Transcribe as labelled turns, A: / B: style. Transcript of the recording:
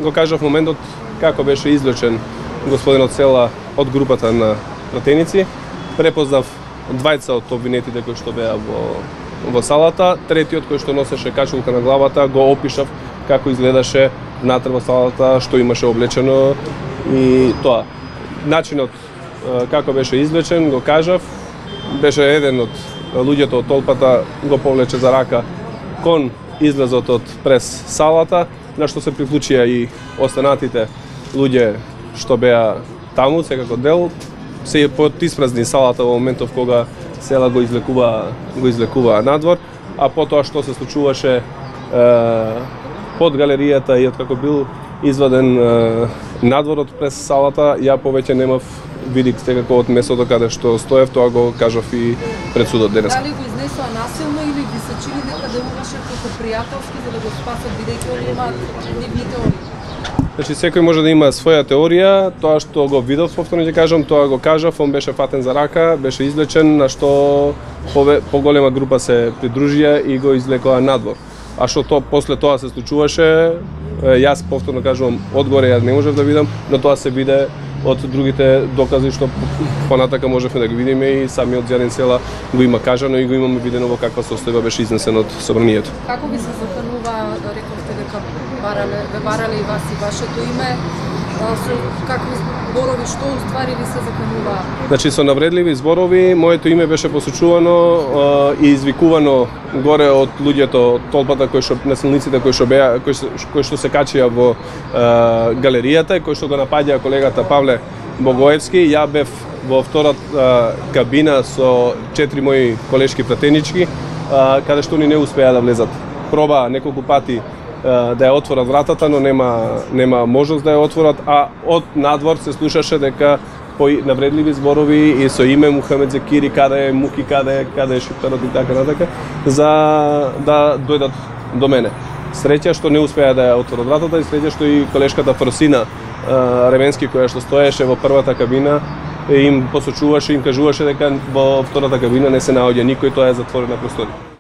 A: го кажав моментот како беше извлечен господинот Села од групата на пратеници. Препознав двајца од обвинетите кои што беа во салата, третиот кој што носеше качулка на главата го опишав како изгледаше внатре во салата, што имаше облечено и тоа. Начинот како беше извлечен го кажав, беше еден од луѓето од толпата го повлече за рака кон излезот од прес салата, на што се приклучија и останатите луѓе што беа таму, секако дел, се потиспразни салата во моментов кога Села го излекува надвор, а потоа што се случуваше под галеријата и откако бил изваден надворот през салата, ја повеќе немав видик секако од местото каде што стоев, тоа го кажав и пред судот денес.
B: Дали го изнесоа насилно или ви се чини дека делуваше како пријателски за да го спасат, бидејќи они имаат нивни теории?
A: Значи, секој може да има своја теорија, тоа што го видов, повторно ќе кажам, тоа го кажав, он беше фатен за рака, беше извлечен, на што поголема група се придружија и го извлекоа надвор. А што после тоа се случуваше, јас повторно кажувам, одгоре ја не можев да видам, но тоа се виде од другите докази што понатака можевме да ги видиме и самиот Зјарин Села го има кажано и го имаме видено во каква состојба беше изнесен од собранието.
B: Како ви се заканува, рековте дека барале и вас и вашето име, со какви зборови, што уствари ви се заканува?
A: Значи, со навредливи зборови, моето име беше посочувано и извикувано горе од луѓето, од толпата, насилниците кои што се качија во галеријата и кои што го напаѓаа колегата Павле Богоевски. Ја бев во втората кабина со 4 мои колешки пратенички, каде што они не успеа да влезат. Проба неколку пати да ја отворат вратата, но нема можност да ја отворат, а од надвор се слушаше дека навредливи зборови и со име Мухамед Зекири, каде е Муки, каде е Шиптарот и така натака, за да дојдат до мене. Среќа што не успеа да ја отворат вратата и среќа што и колешката Фросина Ревенски, која што стоеше во првата кабина, им посочуваше, им кажуваше дека во втората кабина не се наоѓа никој, тоа е затворена просторија.